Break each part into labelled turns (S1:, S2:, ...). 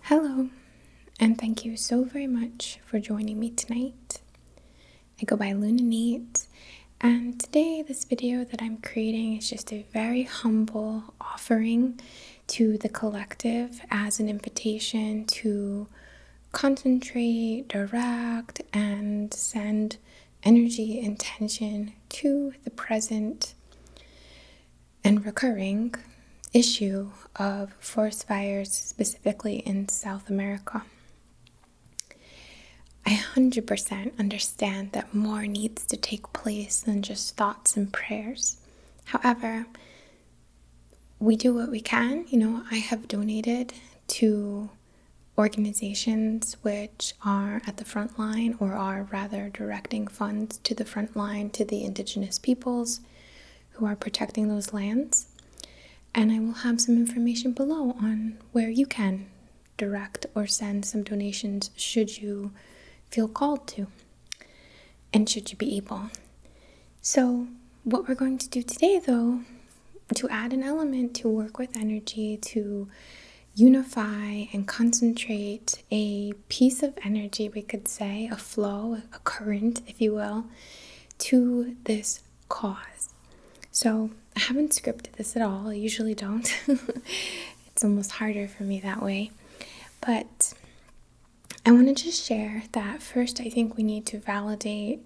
S1: Hello, and thank you so very much for joining me tonight. I go by INNATE, and today this video that I'm creating is just a very humble offering to the collective as an invitation to concentrate, direct, and send energy intention to the present and recurring issue of forest fires, specifically in South America. I 100% understand that more needs to take place than just thoughts and prayers. However, we do what we can. I have donated to organizations which are at the front line, or are rather directing funds to the front line, to the indigenous peoples who are protecting those lands. And I will have some information below on where you can direct or send some donations should you feel called to, and should you be able. So what we're going to do today, though, to add an element to work with energy, to unify and concentrate a piece of energy, we could say, a flow, a current, if you will, to this cause. So I haven't scripted this at all. I usually don't. It's almost harder for me that way. But I want to just share that first. I think we need to validate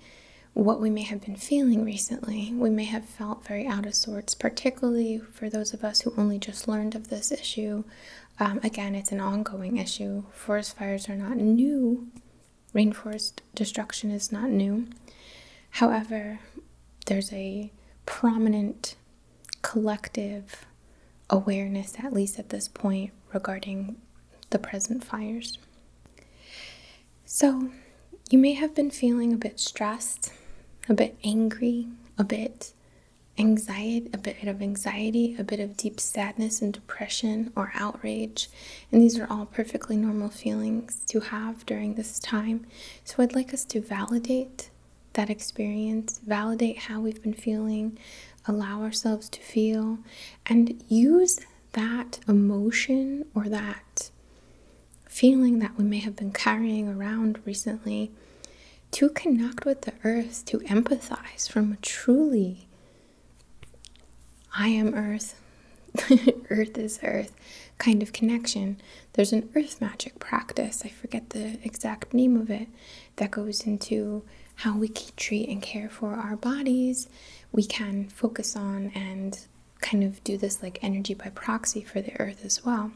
S1: what we may have been feeling recently. We may have felt very out of sorts, particularly for those of us who only just learned of this issue. Again, it's an ongoing issue. Forest fires are not new. Rainforest destruction is not new. However, there's a prominent collective awareness, at least at this point, regarding the present fires. So you may have been feeling a bit stressed, a bit angry, a bit of anxiety, a bit of deep sadness and depression or outrage. And these are all perfectly normal feelings to have during this time. So I'd like us to validate that experience, validate how we've been feeling, allow ourselves to feel, and use that emotion or that feeling that we may have been carrying around recently to connect with the earth, to empathize from a truly I am earth, earth is earth kind of connection. There's an earth magic practice, I forget the exact name of it, that goes into how we treat and care for our bodies. We can focus on and kind of do this like energy by proxy for the earth as well.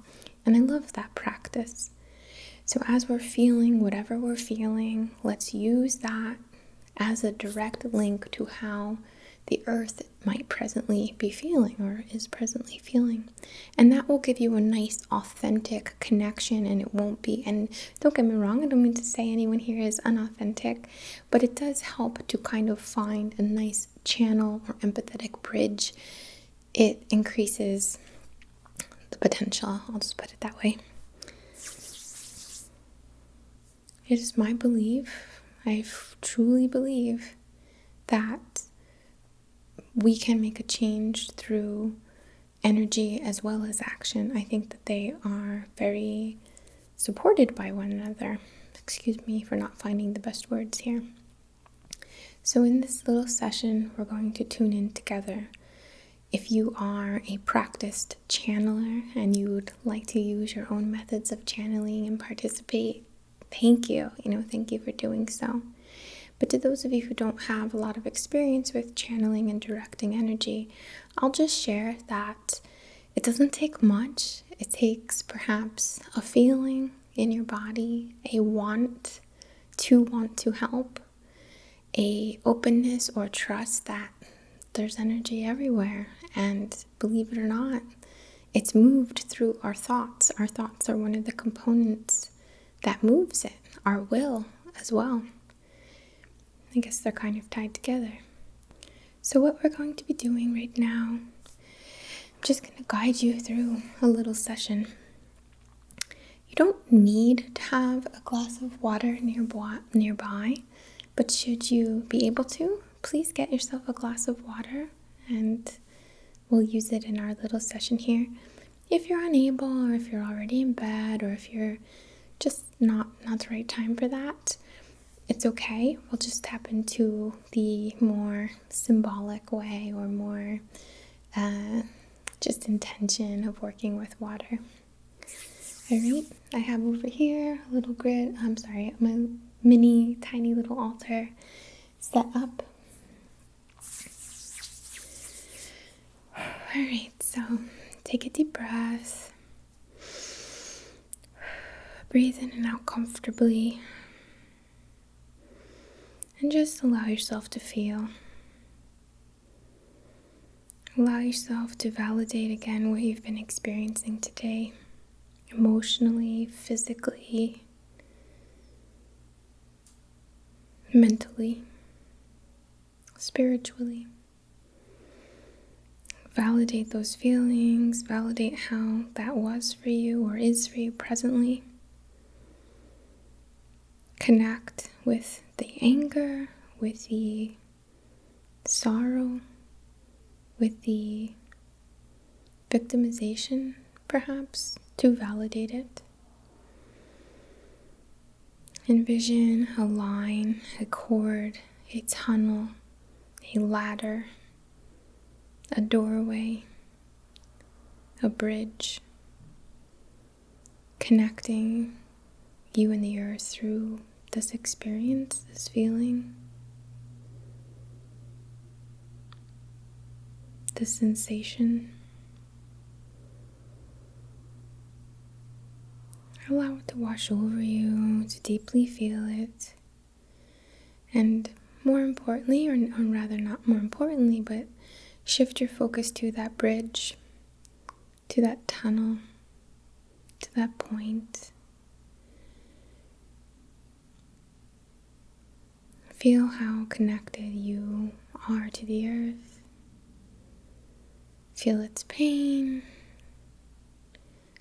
S1: And I love that practice. So as we're feeling whatever we're feeling, let's use that as a direct link to how the earth might presently be feeling, or is presently feeling. And that will give you a nice authentic connection, and it won't be, and don't get me wrong, I don't mean to say anyone here is unauthentic, but it does help to kind of find a nice channel or empathetic bridge. It increases the potential, I'll just put it that way. It is my belief, I truly believe, that we can make a change through energy as well as action. I think that they are very supported by one another. Excuse me for not finding the best words here. So in this little session, we're going to tune in together. If you are a practiced channeler and you would like to use your own methods of channeling and participate, thank you. Thank you for doing so. But to those of you who don't have a lot of experience with channeling and directing energy, I'll just share that it doesn't take much. It takes perhaps a feeling in your body, a want to help, a openness or trust that there's energy everywhere. And believe it or not, it's moved through our thoughts. Our thoughts are one of the components that moves it, our will as well. I guess they're kind of tied together. So what we're going to be doing right now, I'm just going to guide you through a little session. You don't need to have a glass of water nearby, but should you be able to, please get yourself a glass of water, and we'll use it in our little session here. If you're unable, or if you're already in bed, or if you're just not the right time for that, it's okay. We'll just tap into the more symbolic way, or more just intention of working with water. Alright, I have over here a little grid, my mini tiny little altar set up. Alright, so take a deep breath. Breathe in and out comfortably. And just allow yourself to feel. Allow yourself to validate again what you've been experiencing today. Emotionally, physically, mentally, spiritually. Validate those feelings, validate how that was for you or is for you presently. Connect with the anger, with the sorrow, with the victimization, perhaps, to validate it. Envision a line, a cord, a tunnel, a ladder, a doorway, a bridge, connecting you and the earth through this experience, this feeling, this sensation. Allow it to wash over you, to deeply feel it. And more importantly, or rather not more importantly, but shift your focus to that bridge, to that tunnel, to that point. Feel how connected you are to the earth. Feel its pain.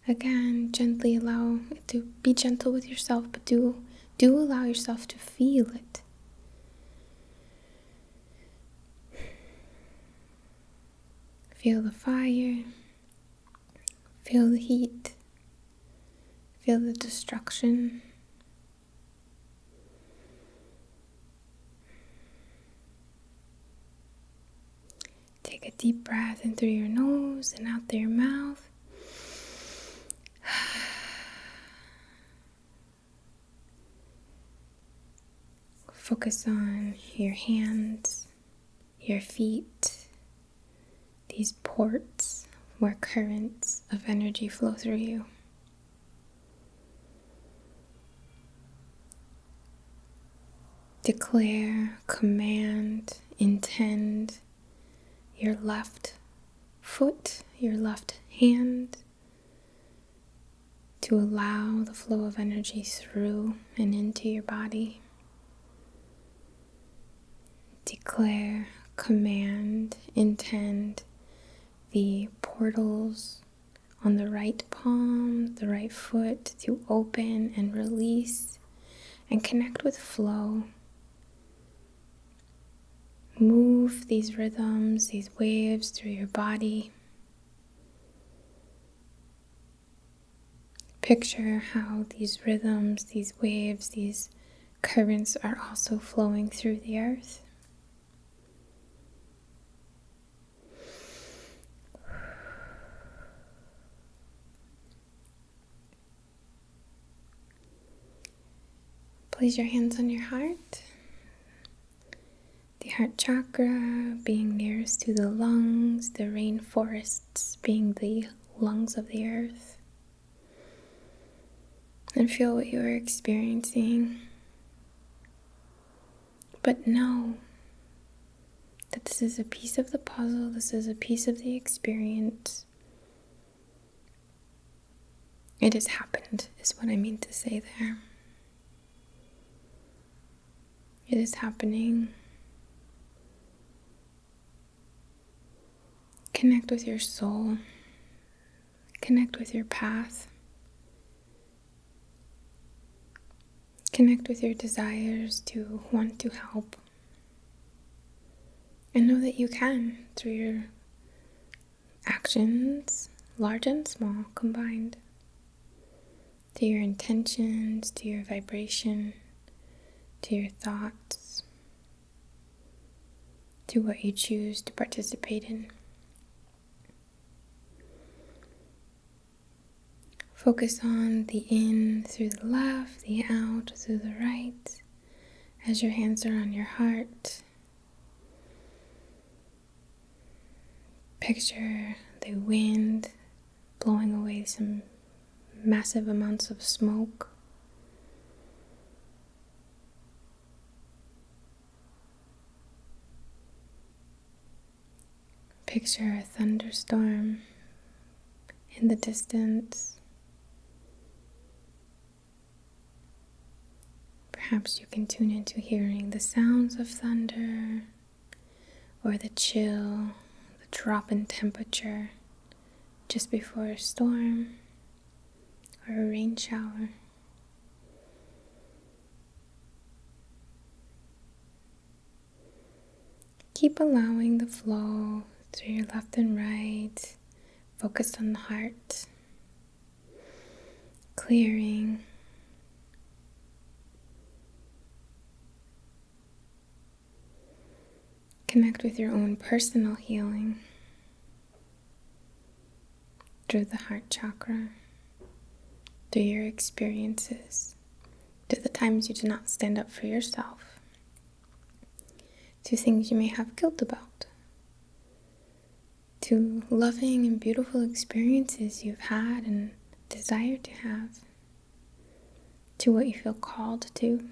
S1: Again, gently allow it to be gentle with yourself, but do allow yourself to feel it. Feel the fire. Feel the heat. Feel the destruction. Take a deep breath in through your nose and out through your mouth. Focus on your hands, your feet, these ports where currents of energy flow through you. Declare, command, intend your left foot, your left hand to allow the flow of energy through and into your body. Declare, command, intend the portals on the right palm, the right foot to open and release and connect with flow. Move these rhythms, these waves through your body. Picture how these rhythms, these waves, these currents are also flowing through the earth. Place your hands on your heart. The heart chakra being nearest to the lungs, the rainforests being the lungs of the earth. And feel what you are experiencing. But know that this is a piece of the puzzle, this is a piece of the experience. It has happened, is what I mean to say there. It is happening. Connect with your soul. Connect with your path. Connect with your desires to want to help. And know that you can through your actions, large and small combined, to your intentions, to your vibration, to your thoughts, to what you choose to participate in. Focus on the in through the left, the out through the right, as your hands are on your heart. Picture the wind blowing away some massive amounts of smoke. Picture a thunderstorm in the distance. Perhaps you can tune into hearing the sounds of thunder, or the chill, the drop in temperature just before a storm or a rain shower. Keep allowing the flow through your left and right, focused on the heart, clearing. Connect with your own personal healing through the heart chakra, through your experiences, to the times you did not stand up for yourself, to things you may have guilt about, to loving and beautiful experiences you've had and desire to have, to what you feel called to.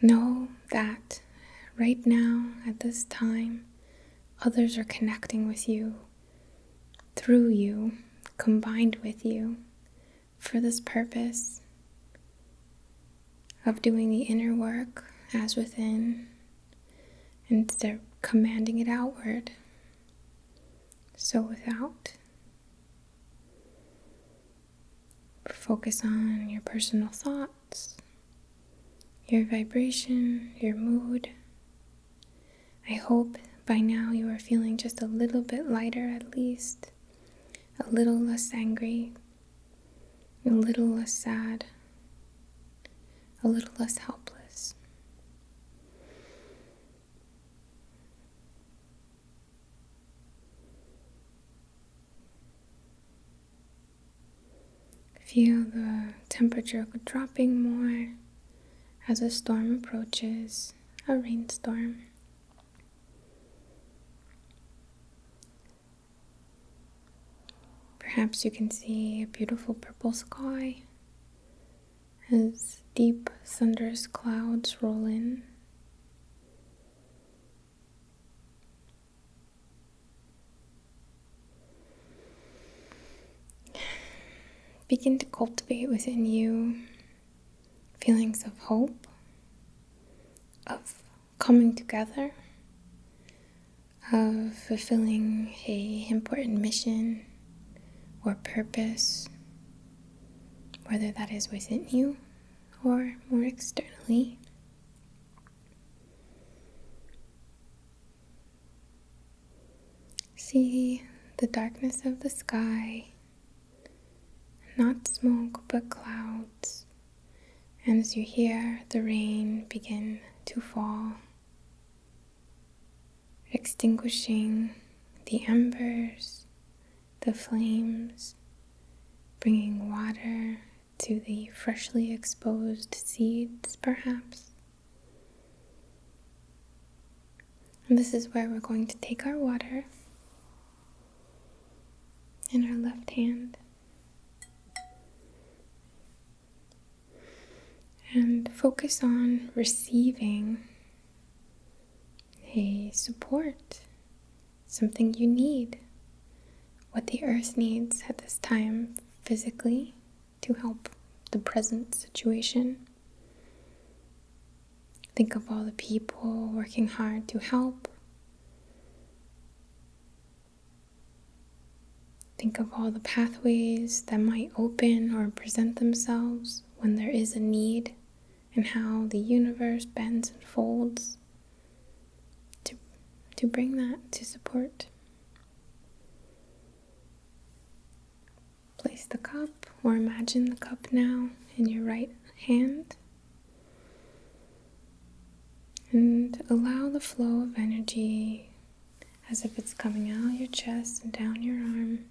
S1: Know that right now, at this time, others are connecting with you, through you, combined with you, for this purpose of doing the inner work as within, and they're commanding it outward, so without. Focus on your personal thoughts, your vibration, your mood. I hope by now you are feeling just a little bit lighter, at least, a little less angry, a little less sad, a little less helpless. Feel the temperature dropping more as a storm approaches, a rainstorm. Perhaps you can see a beautiful purple sky as deep thunderous clouds roll in. Begin to cultivate within you feelings of hope, of coming together, of fulfilling an important mission or purpose, whether that is within you or more externally. See the darkness of the sky, not smoke but clouds, and as you hear the rain begin to fall, extinguishing the embers, the flames, bringing water to the freshly exposed seeds, perhaps. And this is where we're going to take our water in our left hand and focus on receiving a support, something you need, what the earth needs at this time physically to help the present situation. Think of all the people working hard to help. Think of all the pathways that might open or present themselves when there is a need, and how the universe bends and folds to bring that to support. Place the cup, or imagine the cup now in your right hand, and allow the flow of energy as if it's coming out your chest and down your arm,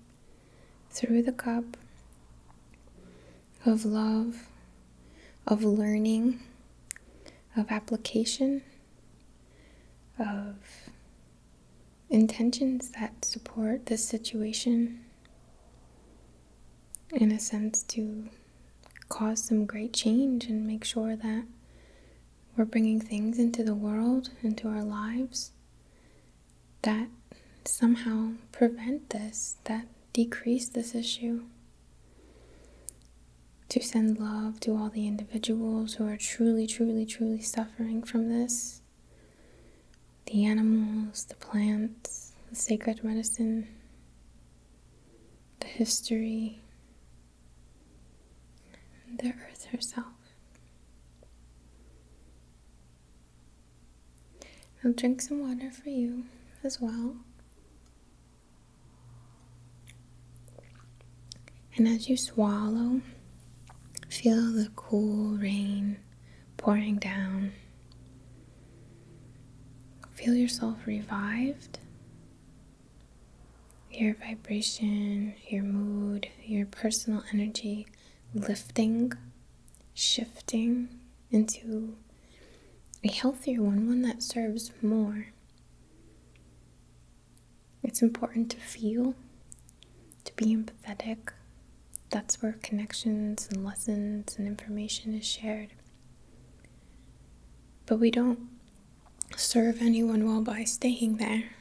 S1: through the cup, of love, of learning, of application, of intentions that support this situation, in a sense to cause some great change and make sure that we're bringing things into the world, into our lives, that somehow prevent this, that decrease this issue. To send love to all the individuals who are truly, truly, truly suffering from this. The animals, the plants, the sacred medicine, the history, and the earth herself. I'll drink some water for you as well. And as you swallow, feel the cool rain pouring down. Feel yourself revived. Your vibration, your mood, your personal energy lifting, shifting into a healthier one that serves more. It's important to feel, to be empathetic. That's where connections and lessons and information is shared. But we don't serve anyone well by staying there,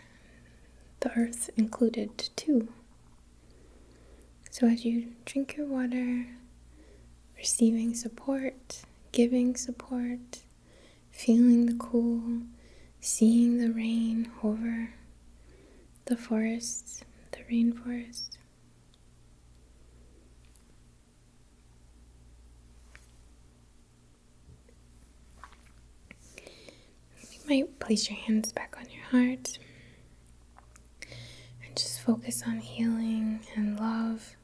S1: the earth included too. So as you drink your water, receiving support, giving support, feeling the cool, seeing the rain over the forests, the rainforest. You might place your hands back on your heart and just focus on healing and love,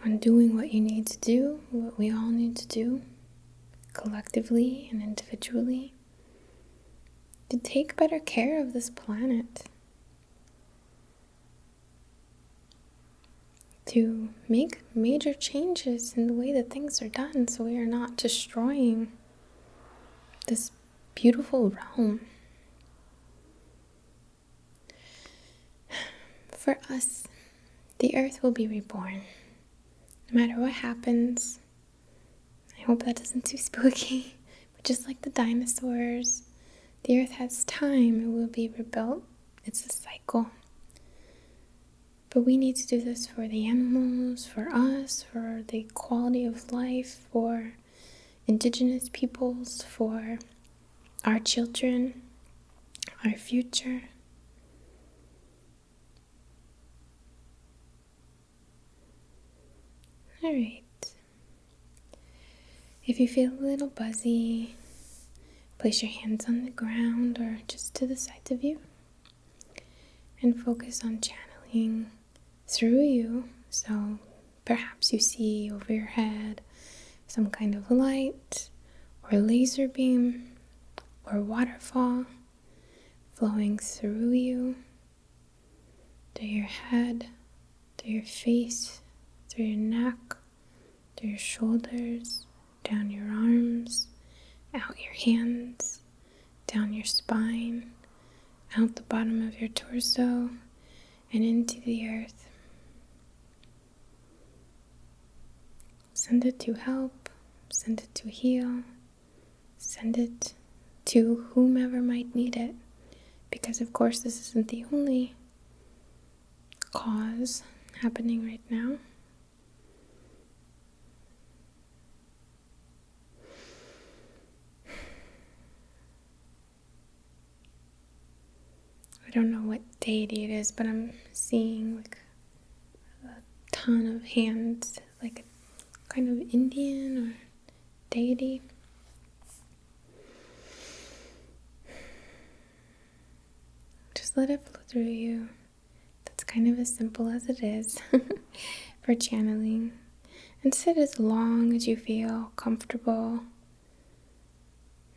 S1: on doing what you need to do, what we all need to do, collectively and individually, to take better care of this planet, to make major changes in the way that things are done so we are not destroying this beautiful realm. For us, the earth will be reborn. No matter what happens, I hope that isn't too spooky, but just like the dinosaurs, the earth has time, it will be rebuilt. It's a cycle. But we need to do this for the animals, for us, for the quality of life, for indigenous peoples, for our children, our future. Alright. If you feel a little buzzy, place your hands on the ground or just to the sides of you and focus on channeling through you. So perhaps you see over your head some kind of light or laser beam or waterfall flowing through you, to your head, to your face, through your neck, to your shoulders, down your arms, out your hands, down your spine, out the bottom of your torso, and into the earth. Send it to help, send it to heal, send it to whomever might need it, because of course this isn't the only cause happening right now. I don't know what deity it is, but I'm seeing like a ton of hands, like a kind of Indian or deity. Just let it flow through you. That's kind of as simple as it is for channeling. And sit as long as you feel comfortable.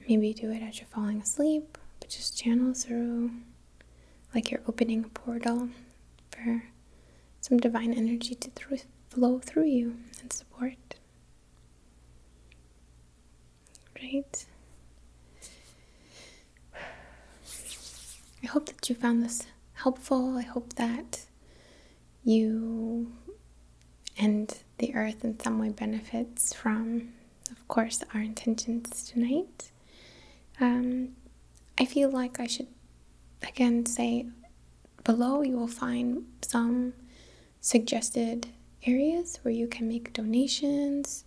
S1: Maybe do it as you're falling asleep, but just channel through like you're opening a portal for some divine energy to flow through you and support. Right? I hope that you found this helpful. I hope that you and the earth in some way benefits from, of course, our intentions tonight. I feel like I should again say below you will find some suggested areas where you can make donations,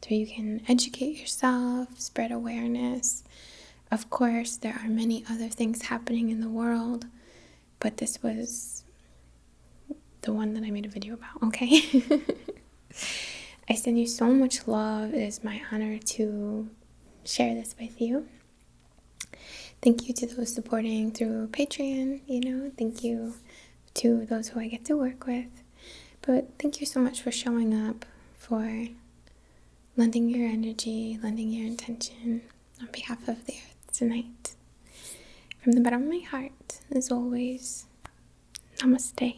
S1: so you can educate yourself, spread awareness. Of course, there are many other things happening in the world, but this was the one that I made a video about, okay? I send you so much love. It is my honor to share this with you. Thank you to those supporting through Patreon, thank you to those who I get to work with. But thank you so much for showing up, for lending your energy, lending your intention on behalf of the earth tonight. From the bottom of my heart, as always, namaste.